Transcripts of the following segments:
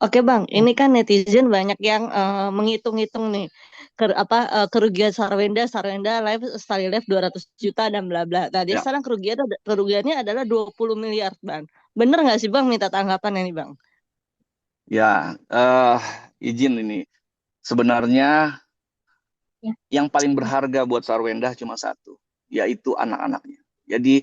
Oke Bang, ini kan netizen banyak yang menghitung-hitung nih kerugian Sarwenda, Sarwenda Live, Starry Live 200 juta dan bla bla. Nah, dia Ya, sekarang kerugiannya adalah 20 miliar Bang. Bener nggak sih Bang minta tanggapan ini Bang? ya, izin ini. Sebenarnya Ya. yang paling berharga buat Sarwenda cuma satu, yaitu anak-anaknya. Jadi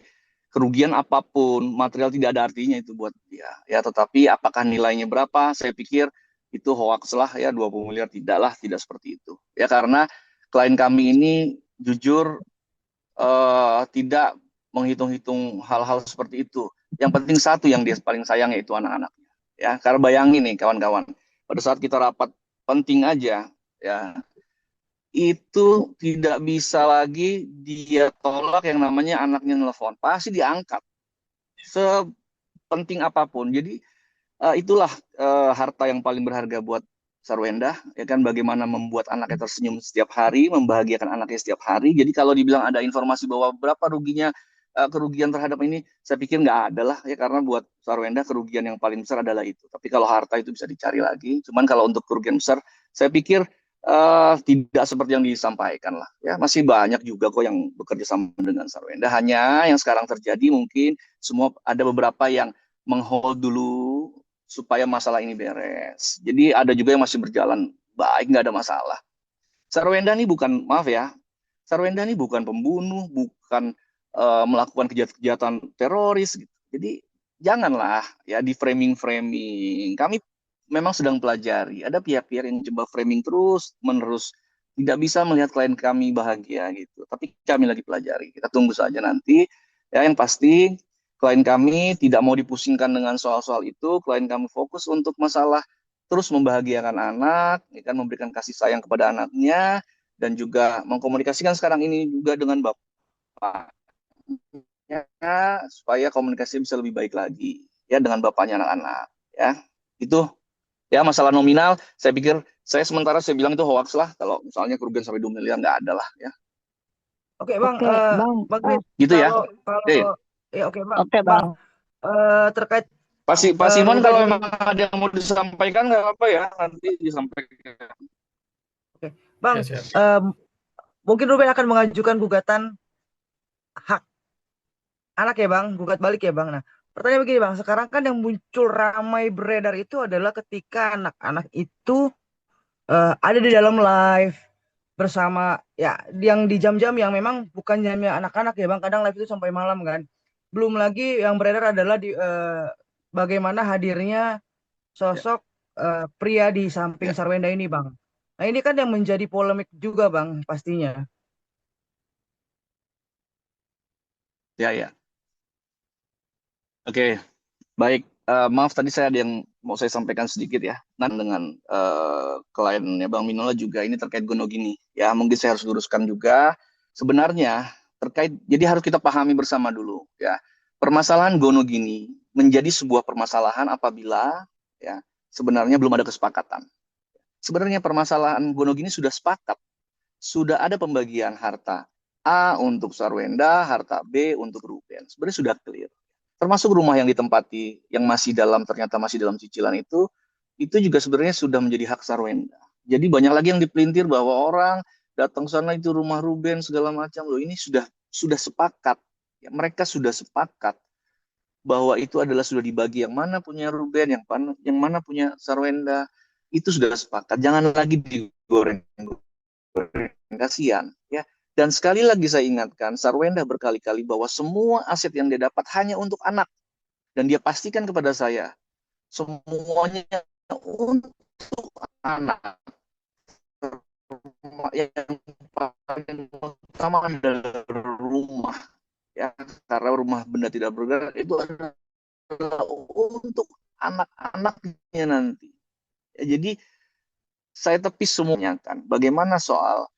kerugian apapun, material tidak ada artinya itu buat dia. Ya, tetapi apakah nilainya berapa? Saya pikir itu hoax lah ya, 20 miliar tidak lah, tidak seperti itu. Ya, karena klien kami ini jujur tidak menghitung-hitung hal-hal seperti itu. Yang penting satu yang dia paling sayang yaitu anak-anaknya. Ya, karena bayangin nih kawan-kawan, pada saat kita rapat penting aja, ya itu tidak bisa lagi dia tolak yang namanya anaknya nelfon. Pasti diangkat sepenting apapun. Jadi itulah harta yang paling berharga buat Sarwenda, ya kan bagaimana membuat anaknya tersenyum setiap hari, membahagiakan anaknya setiap hari. Jadi kalau dibilang ada informasi bahwa berapa ruginya kerugian terhadap ini, saya pikir nggak ada lah ya karena buat Sarwenda kerugian yang paling besar adalah itu. Tapi kalau harta itu bisa dicari lagi. Cuman kalau untuk kerugian besar, saya pikir tidak seperti yang disampaikan lah. Ya masih banyak juga kok yang bekerja sama dengan Sarwenda. Hanya yang sekarang terjadi mungkin semua ada beberapa yang menghold dulu supaya masalah ini beres. Jadi ada juga yang masih berjalan baik, nggak ada masalah. Sarwenda ini bukan, maaf ya, Sarwenda ini bukan pembunuh, bukan melakukan kejahatan teroris. Gitu. Jadi janganlah ya di framing-framing. Kami memang sedang pelajari. Ada pihak-pihak yang coba framing terus menerus tidak bisa melihat klien kami bahagia gitu. Tapi kami lagi pelajari. Kita tunggu saja nanti. Ya yang pasti klien kami tidak mau dipusingkan dengan soal-soal itu. Klien kami fokus untuk masalah terus membahagiakan anak, ya kan memberikan kasih sayang kepada anaknya dan juga mengkomunikasikan sekarang ini juga dengan bapaknya supaya komunikasi bisa lebih baik lagi ya dengan bapaknya anak-anak ya. Itu ya masalah nominal saya pikir saya bilang itu hoax lah kalau misalnya kerugian sampai 2 miliar nggak ada lah ya. Oke Bang, Oke Bang, Bang Kris, Gitu ya. kalau Oke. kalau ya oke Bang, oke Bang Bang. terkait Pak Simon Ruben kalau ini, memang ada yang mau disampaikan nggak apa ya nanti disampaikan. oke Bang, Ya, siap. eh, mungkin Ruben akan mengajukan gugatan hak anak ya Bang, gugat balik ya Bang. Nah, pertanyaan begini Bang, sekarang kan yang muncul ramai beredar itu adalah ketika anak-anak itu ada di dalam live bersama ya yang di jam-jam yang memang bukan jamnya anak-anak ya Bang, kadang live itu sampai malam kan. Belum lagi yang beredar adalah di bagaimana hadirnya Ya, sosok pria di samping ya, Sarwenda ini Bang. Nah, ini kan yang menjadi polemik juga Bang pastinya. ya, ya. Oke, baik. Maaf tadi saya ada yang mau saya sampaikan sedikit ya. Nah, dengan kliennya Bang Minola juga ini terkait Gonogini. Ya, mungkin saya harus luruskan juga. Sebenarnya terkait, jadi harus kita pahami bersama dulu ya. Permasalahan Gonogini menjadi sebuah permasalahan apabila ya sebenarnya belum ada kesepakatan. Sebenarnya permasalahan Gonogini sudah sepakat, sudah ada pembagian harta A untuk Sarwenda, harta B untuk Ruben. Sebenarnya sudah clear. Termasuk rumah yang ditempati yang masih dalam ternyata masih dalam cicilan itu juga sebenarnya sudah menjadi hak Sarwenda. Jadi banyak lagi yang dipelintir bahwa orang datang sana itu rumah Ruben segala macam. Loh ini sudah sepakat. Ya, mereka sudah sepakat bahwa itu adalah sudah dibagi yang mana punya Ruben, yang mana punya Sarwenda. Itu sudah sepakat. Jangan lagi digoreng kasihan ya. Dan sekali lagi saya ingatkan, Sarwenda berkali-kali bahwa semua aset yang dia dapat hanya untuk anak. Dan dia pastikan kepada saya, semuanya untuk anak. Yang paling utama adalah rumah. Ya, karena rumah benda tidak bergerak itu adalah untuk anak-anaknya nanti. Ya, jadi saya tepis semuanya kan. Bagaimana soal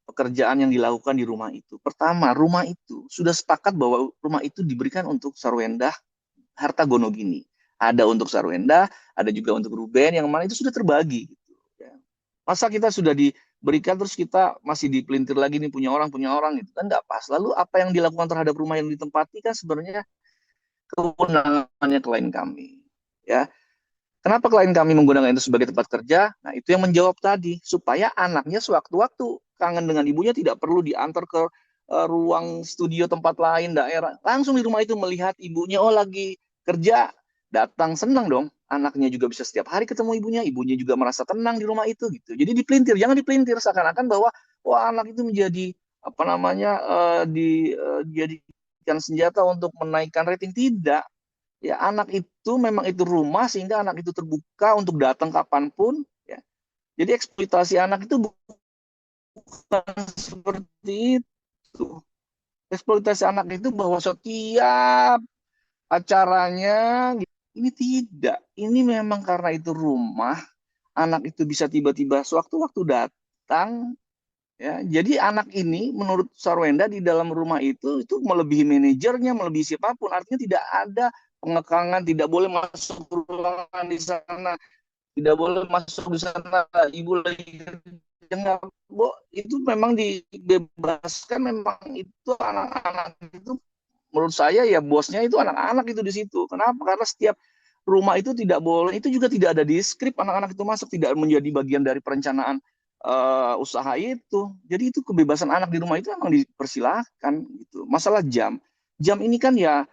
pekerjaan yang dilakukan di rumah itu. Pertama, rumah itu sudah sepakat bahwa rumah itu diberikan untuk Sarwenda harta Gonogini. Ada untuk Sarwenda, ada juga untuk Ruben, yang mana itu sudah terbagi. Gitu, ya. Masa kita sudah diberikan terus kita masih dipelintir lagi nih punya orang gitu kan nggak pas. Lalu apa yang dilakukan terhadap rumah yang ditempati kan sebenarnya kewenangannya klien kami. Ya, Kenapa klien kami menggunakan itu sebagai tempat kerja? Nah, itu yang menjawab tadi, supaya anaknya sewaktu-waktu kangen dengan ibunya tidak perlu diantar ke ruang studio tempat lain daerah. Langsung di rumah itu melihat ibunya, oh lagi kerja, datang senang dong. Anaknya juga bisa setiap hari ketemu ibunya juga merasa tenang di rumah itu gitu. Jadi dipelintir, jangan dipelintir seakan-akan bahwa wah anak itu menjadi apa namanya dijadikan senjata untuk menaikkan rating. Tidak, ya anak itu memang itu rumah sehingga anak itu terbuka untuk datang kapanpun, ya. Jadi eksploitasi anak itu bukan seperti itu. Eksploitasi anak itu bahwa setiap acaranya ini tidak, ini memang karena itu rumah, anak itu bisa tiba-tiba sewaktu-waktu datang, ya. Jadi anak ini menurut Sarwenda di dalam rumah itu melebihi manajernya, melebihi siapapun. Artinya tidak ada pengekangan, tidak boleh masuk ruangan di sana, tidak boleh masuk di sana, ibu lagi kerja, bu, itu memang dibebaskan. Memang itu anak-anak itu menurut saya ya bosnya itu anak-anak itu di situ. Kenapa? Karena setiap rumah itu tidak boleh, itu juga tidak ada di skrip anak-anak itu masuk, tidak menjadi bagian dari perencanaan usaha itu. Jadi itu kebebasan anak di rumah itu memang dipersilahkan gitu. Masalah jam ini kan ya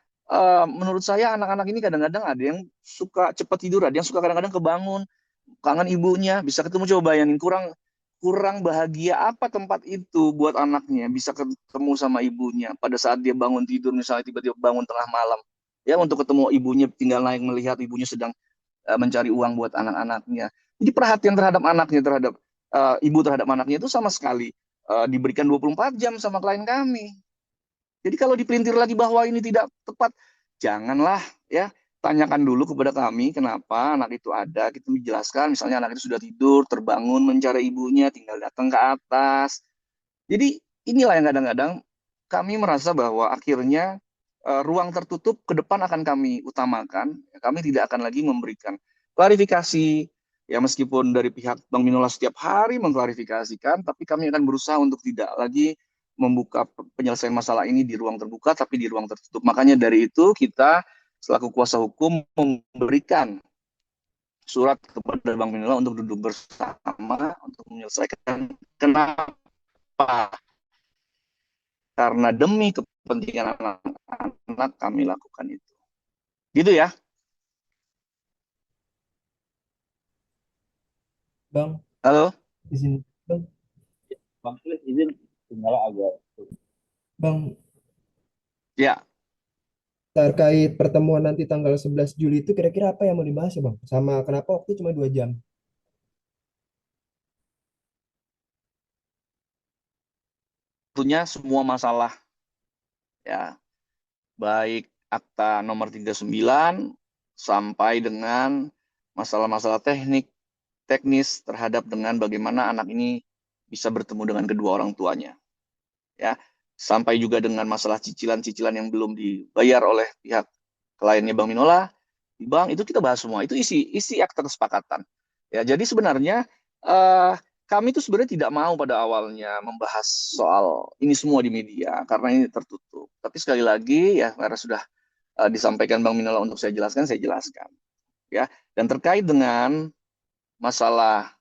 menurut saya anak-anak ini kadang-kadang ada yang suka cepat tidur, ada yang suka kadang-kadang kebangun, kangen ibunya, bisa ketemu. Coba bayangin kurang kurang bahagia apa tempat itu buat anaknya bisa ketemu sama ibunya pada saat dia bangun tidur, misalnya tiba-tiba bangun tengah malam, ya untuk ketemu ibunya, tinggal naik melihat ibunya sedang mencari uang buat anak-anaknya. Jadi perhatian terhadap anaknya, terhadap ibu terhadap anaknya itu sama sekali diberikan 24 jam sama klien kami. Jadi kalau dipelintir lagi bahwa ini tidak tepat, janganlah, ya. Tanyakan dulu kepada kami kenapa anak itu ada, kita menjelaskan. Misalnya anak itu sudah tidur, terbangun mencari ibunya, tinggal datang ke atas. Jadi inilah yang kadang-kadang kami merasa bahwa akhirnya ruang tertutup ke depan akan kami utamakan. Kami tidak akan lagi memberikan klarifikasi. Ya meskipun dari pihak Bang Minola setiap hari mengklarifikasikan, tapi kami akan berusaha untuk tidak lagi membuka penyelesaian masalah ini di ruang terbuka, tapi di ruang tertutup. Makanya dari itu kita selaku kuasa hukum memberikan surat kepada Bang Minola untuk duduk bersama untuk menyelesaikan. Kenapa? Karena demi kepentingan anak-anak kami lakukan itu. Gitu ya. Bang, Halo. di sini. Bang, Bang Sulit izin tinggal agak. Bang, Ya, terkait pertemuan nanti tanggal 11 Juli itu kira-kira apa yang mau dibahas ya Bang? Sama kenapa waktu cuma 2 jam? tentunya semua masalah, ya, baik akta nomor 39 sampai dengan masalah-masalah teknis terhadap dengan bagaimana anak ini bisa bertemu dengan kedua orang tuanya, ya, sampai juga dengan masalah cicilan-cicilan yang belum dibayar oleh pihak kliennya Bang Minola di bank, itu kita bahas semua. Itu isi akta kesepakatan, ya. Jadi sebenarnya eh, kami itu sebenarnya tidak mau pada awalnya membahas soal ini semua di media karena ini tertutup. Tapi sekali lagi ya karena sudah disampaikan Bang Minola untuk saya jelaskan, ya. Dan terkait dengan masalah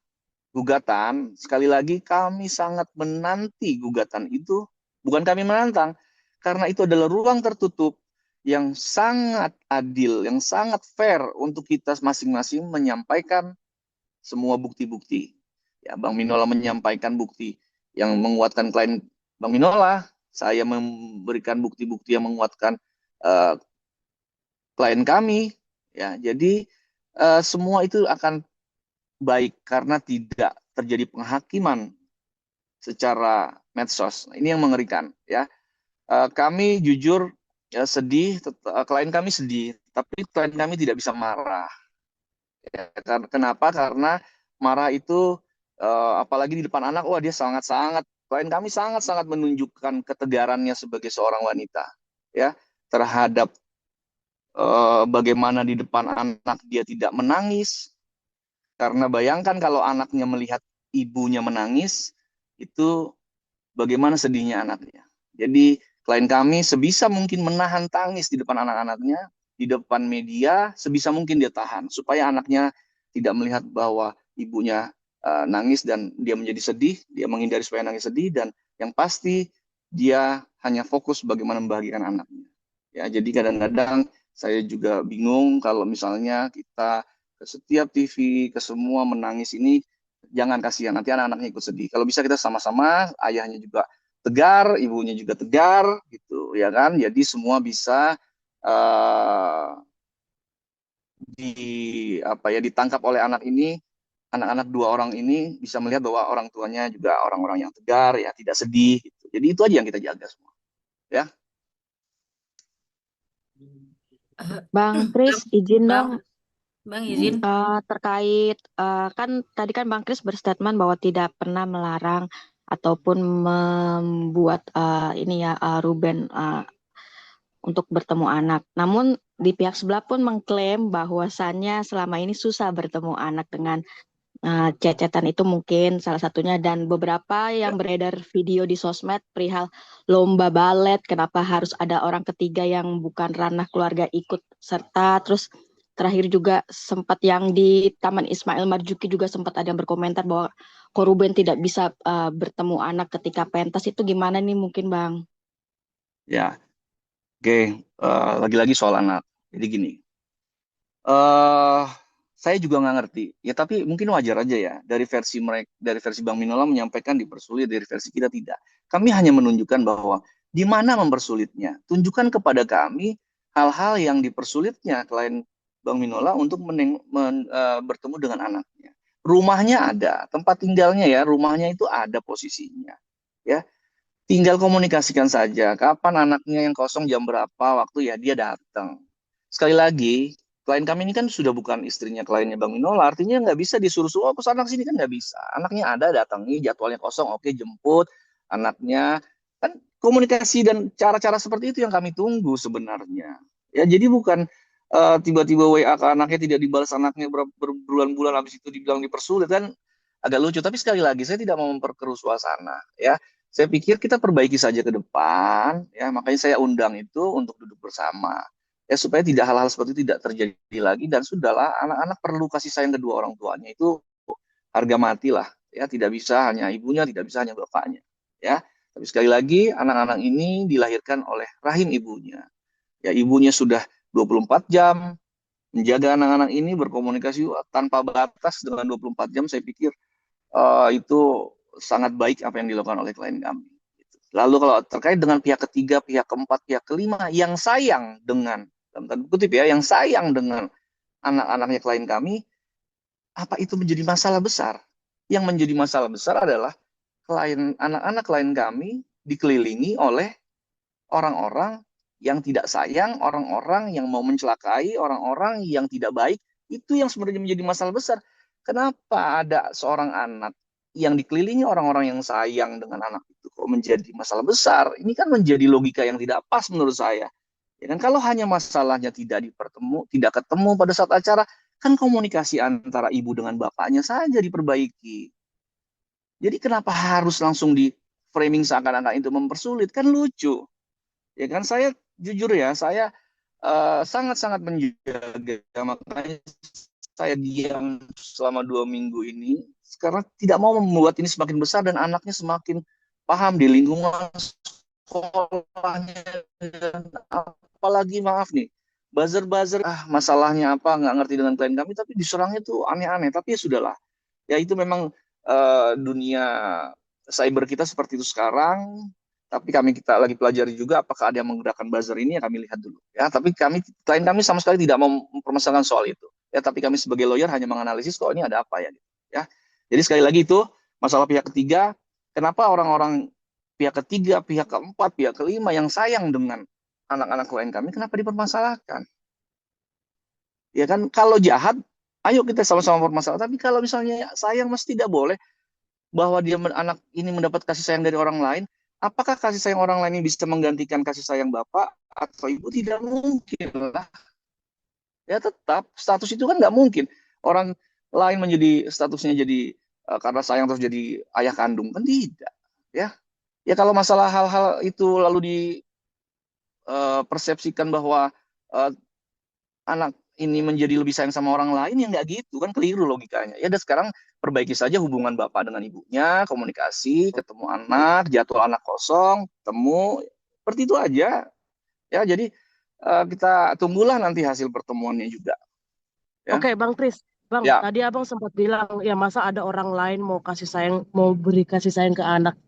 gugatan, sekali lagi kami sangat menanti gugatan itu. Bukan kami menantang, karena itu adalah ruang tertutup yang sangat adil, yang sangat fair untuk kita masing-masing menyampaikan semua bukti-bukti. Ya, Bang Minola menyampaikan bukti yang menguatkan klien Bang Minola, saya memberikan bukti-bukti yang menguatkan uh, klien kami. Ya, jadi semua itu akan baik karena tidak terjadi penghakiman secara medsos. Ini yang mengerikan, ya. Kami jujur ya, sedih, klien kami sedih, tapi klien kami tidak bisa marah. Ya, kenapa? Karena marah itu apalagi di depan anak, wah dia sangat-sangat, klien kami sangat-sangat menunjukkan ketegarannya sebagai seorang wanita, ya, terhadap bagaimana di depan anak dia tidak menangis. Karena bayangkan kalau anaknya melihat ibunya menangis, itu bagaimana sedihnya anaknya. Jadi klien kami sebisa mungkin menahan tangis di depan anak-anaknya di depan media, sebisa mungkin dia tahan supaya anaknya tidak melihat bahwa ibunya nangis dan dia menjadi sedih, dia menghindari supaya nangis sedih, dan yang pasti dia hanya fokus bagaimana membahagiakan anaknya. Ya, jadi kadang-kadang saya juga bingung kalau misalnya kita ke setiap TV, ke semua menangis ini, jangan, kasihan, nanti anak-anaknya ikut sedih. Kalau bisa kita sama-sama, ayahnya juga tegar, ibunya juga tegar, gitu, ya kan? Jadi semua bisa uh, ditangkap oleh anak ini, anak-anak dua orang ini bisa melihat bahwa orang tuanya juga orang-orang yang tegar, ya, tidak sedih, gitu. Jadi itu aja yang kita jaga semua, ya. Bang Kris, izin dong Bang izin. terkait kan tadi kan Bang Kris berstatement bahwa tidak pernah melarang ataupun membuat Ruben untuk bertemu anak. Namun di pihak sebelah pun mengklaim bahwasannya selama ini susah bertemu anak dengan cecetan itu mungkin salah satunya, dan beberapa yang beredar video di sosmed perihal lomba balet, kenapa harus ada orang ketiga yang bukan ranah keluarga ikut serta. Terus terakhir juga sempat yang di Taman Ismail Marzuki juga sempat ada yang berkomentar bahwa Ruben tidak bisa bertemu anak ketika pentas. Itu gimana nih mungkin Bang? Ya, oke. Lagi-lagi soal anak. Jadi gini, saya juga nggak ngerti. Ya, tapi mungkin wajar aja ya. Dari versi Bang Minola menyampaikan dipersulit, dari versi kita tidak. Kami hanya menunjukkan bahwa di mana mempersulitnya. Tunjukkan kepada kami hal-hal yang dipersulitnya klien Bang Minola untuk bertemu dengan anaknya. Rumahnya ada, tempat tinggalnya ya, rumahnya itu ada posisinya. Ya, tinggal komunikasikan saja. Kapan anaknya yang kosong, jam berapa, waktu, ya dia datang. Sekali lagi, klien kami ini kan sudah bukan istrinya kliennya Bang Minola, artinya nggak bisa disuruh-suruh, ke sana sini, kan nggak bisa. Anaknya ada, datangi, jadwalnya kosong, oke, jemput anaknya. Kan komunikasi dan cara-cara seperti itu yang kami tunggu sebenarnya. Ya, jadi bukan tiba-tiba WA ke anaknya tidak dibalas, anaknya berbulan-bulan, habis itu dibilang dipersulit, kan agak lucu. Tapi sekali lagi, saya tidak mau memperkeruh suasana, ya. Saya pikir kita perbaiki saja ke depan, ya. Makanya saya undang itu untuk duduk bersama, ya, supaya tidak hal-hal seperti itu tidak terjadi lagi. Dan sudahlah, anak-anak perlu kasih sayang kedua orang tuanya, itu harga mati lah, ya. Tidak bisa hanya ibunya, tidak bisa hanya bapaknya, ya. Tapi sekali lagi, anak-anak ini dilahirkan oleh rahim ibunya, ya. Ibunya sudah 24 jam menjaga anak-anak ini, berkomunikasi tanpa batas dengan 24 jam. Saya pikir itu sangat baik apa yang dilakukan oleh klien kami. Lalu kalau terkait dengan pihak ketiga, pihak keempat, pihak kelima yang sayang dengan, dalam tanda kutip ya, yang sayang dengan anak-anaknya klien kami, apa itu menjadi masalah besar? Yang menjadi masalah besar adalah anak-anak klien kami dikelilingi oleh orang-orang yang tidak sayang, orang-orang yang mau mencelakai, orang-orang yang tidak baik. Itu yang sebenarnya menjadi masalah besar. Kenapa ada seorang anak yang dikelilingi orang-orang yang sayang dengan anak itu kok menjadi masalah besar? Ini kan menjadi logika yang tidak pas menurut saya. Ya kan, kalau hanya masalahnya tidak ketemu pada saat acara, kan komunikasi antara ibu dengan bapaknya saja diperbaiki. Jadi kenapa harus langsung di framing seakan-akan itu mempersulit? Kan lucu. Ya kan, saya jujur ya, saya sangat-sangat menjaga, makanya saya diam selama 2 minggu ini karena tidak mau membuat ini semakin besar dan anaknya semakin paham di lingkungan sekolahnya. Dan apalagi, maaf nih, buzzer masalahnya apa, nggak ngerti dengan klien kami, tapi diserangnya tuh aneh-aneh. Tapi ya sudahlah, ya itu memang dunia cyber kita seperti itu sekarang. Tapi kita lagi pelajari juga apakah ada yang menggunakan buzzer ini, ya kami lihat dulu, ya. Tapi klien kami sama sekali tidak mau mempermasalahkan soal itu, ya. Tapi kami sebagai lawyer hanya menganalisis kok ini ada apa ya, gitu, ya. Jadi sekali lagi itu masalah pihak ketiga. Kenapa orang-orang pihak ketiga, pihak keempat, pihak kelima yang sayang dengan anak-anak klien kami, kenapa dipermasalahkan? Ya kan, kalau jahat, ayo kita sama-sama permasalahkan. Tapi kalau misalnya sayang, mesti tidak boleh bahwa anak ini mendapat kasih sayang dari orang lain. Apakah kasih sayang orang lain ini bisa menggantikan kasih sayang bapak atau ibu? Tidak mungkin lah. Ya, tetap status itu kan nggak mungkin. Orang lain menjadi statusnya jadi karena sayang terus jadi ayah kandung, kan tidak. Ya, ya kalau masalah hal-hal itu lalu dipersepsikan bahwa anak ini menjadi lebih sayang sama orang lain, ya nggak gitu kan, keliru logikanya. Ya dan sekarang perbaiki saja hubungan bapak dengan ibunya, komunikasi, ketemu anak, jadwal anak kosong, temu, seperti itu aja. Ya jadi kita tunggulah nanti hasil pertemuannya juga. Ya, Oke, Bang Kris. Bang, ya. tadi Abang sempat bilang, ya masa ada orang lain mau kasih sayang, mau beri kasih sayang ke anak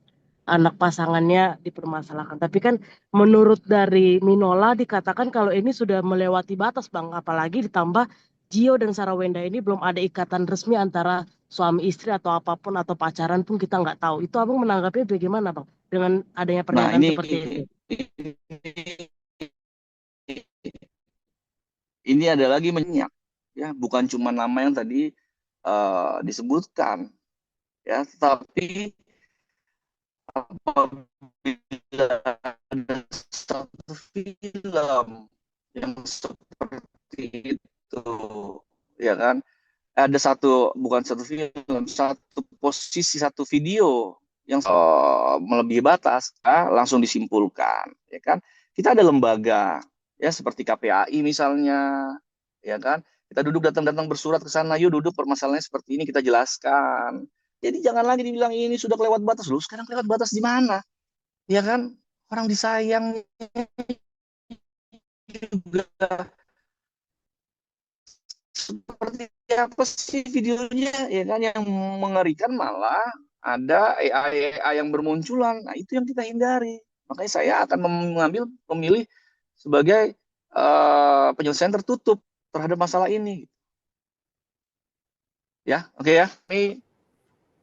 pasangannya dipermasalahkan. Tapi kan menurut dari Minola dikatakan kalau ini sudah melewati batas, Bang. Apalagi ditambah Gio dan Sarawenda ini belum ada ikatan resmi antara suami istri atau apapun atau pacaran pun kita nggak tahu. Itu Abang menanggapinya bagaimana, Bang? Dengan adanya Nah pernyataan seperti itu. ini ada lagi menyak, ya bukan cuma nama yang tadi disebutkan, ya, tetapi apabila ada satu film yang seperti itu, ya kan, ada bukan satu film, satu posisi, satu video yang melebihi batas, ya, langsung disimpulkan, ya kan. Kita ada lembaga, ya seperti KPAI misalnya, ya kan. Kita duduk datang bersurat ke sana, yuk duduk permasalahannya seperti ini kita jelaskan. Jadi jangan lagi dibilang ini sudah kelewat batas. Lu sekarang kelewat batas di mana? Ya kan? Orang disayang juga. Seperti apa sih videonya, ya kan, yang mengerikan malah ada AI yang bermunculan. Nah, itu yang kita hindari. Makanya saya akan memilih sebagai penyelesaian tertutup terhadap masalah ini. Ya, oke ya. Ini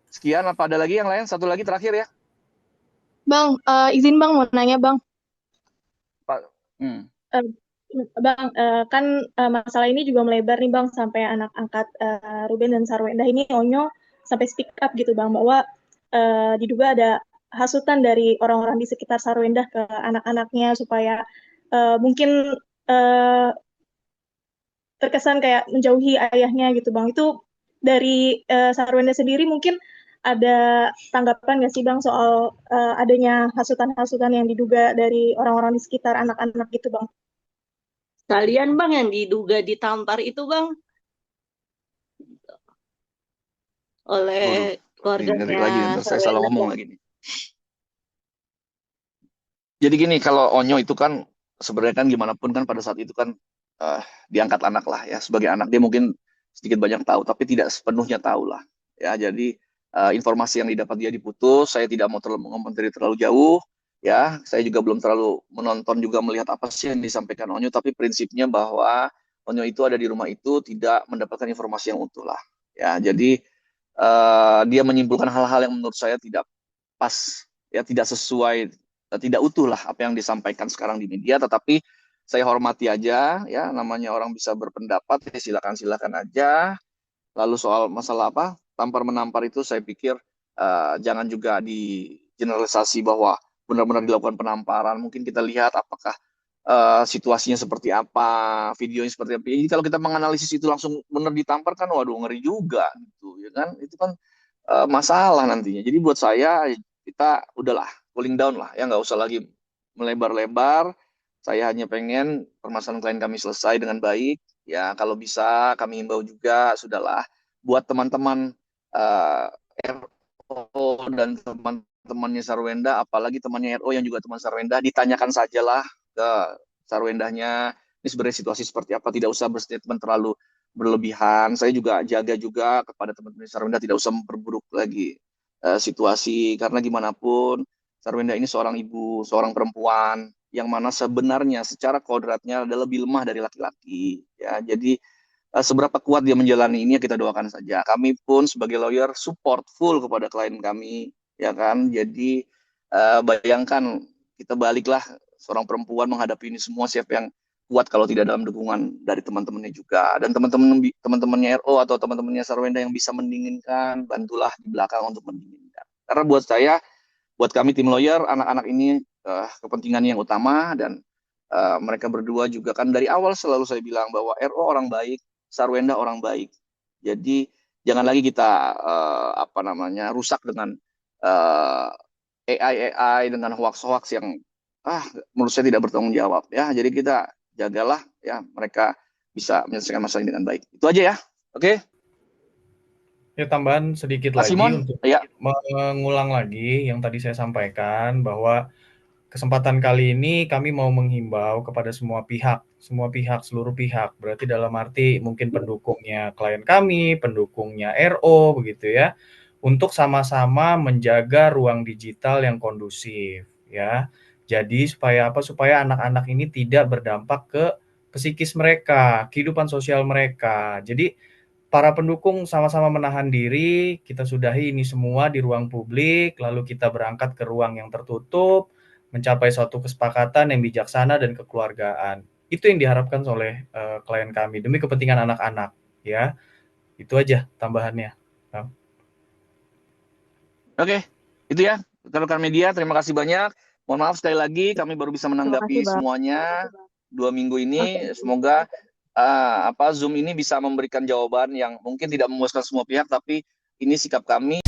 sekian, apa ada lagi yang lain? Satu lagi terakhir ya. Bang, izin Bang mau nanya Bang. Pak. Eh, Bang, kan masalah ini juga melebar nih Bang sampai anak angkat Ruben dan Sarwenda ini Onyo sampai speak up gitu Bang bahwa diduga ada hasutan dari orang-orang di sekitar Sarwenda ke anak-anaknya supaya mungkin eh, terkesan kayak menjauhi ayahnya gitu Bang. Itu dari Sarwenda sendiri mungkin ada tanggapan nggak sih Bang soal adanya hasutan-hasutan yang diduga dari orang-orang di sekitar anak-anak gitu Bang? Kalian Bang yang diduga ditampar itu Bang oleh Waduh, ini ngeri lagi, keluarganya ntar saya salah Sarwenda ngomong Bang. lagi nih. Jadi gini, kalau Onyo itu kan sebenarnya kan gimana pun kan pada saat itu kan diangkat anak lah ya, sebagai anak dia mungkin sedikit banyak tahu, tapi tidak sepenuhnya tahu lah ya. Jadi informasi yang didapat dia diputus. Saya tidak mau terlalu mengomentari terlalu jauh ya. Saya juga belum terlalu menonton juga melihat apa sih yang disampaikan Onyo, tapi prinsipnya bahwa Onyo itu ada di rumah itu tidak mendapatkan informasi yang utuh lah ya. Jadi dia menyimpulkan hal-hal yang menurut saya tidak pas ya, tidak sesuai, tidak utuh lah apa yang disampaikan sekarang di media. Tetapi saya hormati aja ya, namanya orang bisa berpendapat, ya silakan silakan aja. Lalu soal masalah apa tampar menampar itu, saya pikir jangan juga di generalisasi bahwa benar-benar dilakukan penamparan. Mungkin kita lihat apakah situasinya seperti apa, videonya seperti apa. Jadi kalau kita menganalisis itu langsung benar ditampar kan, waduh ngeri juga gitu, ya kan? Itu kan masalah nantinya. Jadi buat saya kita udahlah cooling down lah, ya nggak usah lagi melebar-lebar. Saya hanya pengen permasalahan klien kami selesai dengan baik. Ya kalau bisa kami himbau juga, sudahlah buat teman-teman RO dan teman-temannya Sarwenda, apalagi temannya RO yang juga teman Sarwenda, ditanyakan sajalah ke Sarwendanya ini sebenarnya situasi seperti apa, tidak usah berstatement terlalu berlebihan. Saya juga jaga juga kepada teman-teman Sarwenda tidak usah memperburuk lagi situasi, karena gimana pun Sarwenda ini seorang ibu, seorang perempuan yang mana sebenarnya secara kodratnya ada lebih lemah dari laki-laki ya. Jadi seberapa kuat dia menjalani ini ya kita doakan saja. Kami pun sebagai lawyer support full kepada klien kami, ya kan. Jadi bayangkan kita baliklah seorang perempuan menghadapi ini semua, siapa yang kuat kalau tidak dalam dukungan dari teman-temannya juga, dan teman-temannya RO atau teman-temannya Sarwenda yang bisa mendinginkan, bantulah di belakang untuk mendinginkan. Karena buat saya, buat kami tim lawyer, anak-anak ini kepentingan yang utama, dan mereka berdua juga kan dari awal selalu saya bilang bahwa RO orang baik, Sarwenda orang baik. Jadi jangan lagi kita rusak dengan AI dengan hoax-hoax yang menurut saya tidak bertanggung jawab ya. Jadi kita jagalah ya, mereka bisa menyelesaikan masalah ini dengan baik. Itu aja ya. Oke. Ya, tambahan sedikit Mas lagi Simon, untuk ya. mengulang lagi yang tadi saya sampaikan, bahwa kesempatan kali ini kami mau menghimbau kepada semua pihak, seluruh pihak. Berarti dalam arti mungkin pendukungnya klien kami, pendukungnya RO, begitu ya, untuk sama-sama menjaga ruang digital yang kondusif, ya. Jadi supaya apa? Supaya anak-anak ini tidak berdampak ke psikis mereka, kehidupan sosial mereka. Jadi para pendukung sama-sama menahan diri, kita sudahi ini semua di ruang publik, lalu kita berangkat ke ruang yang tertutup, mencapai suatu kesepakatan yang bijaksana dan kekeluargaan. Itu yang diharapkan oleh klien kami demi kepentingan anak-anak, ya. Itu aja tambahannya. Oke, itu ya rekan-rekan media. Terima kasih banyak. Mohon maaf sekali lagi kami baru bisa menanggapi semuanya 2 minggu ini. Semoga Zoom ini bisa memberikan jawaban yang mungkin tidak memuaskan semua pihak, tapi ini sikap kami.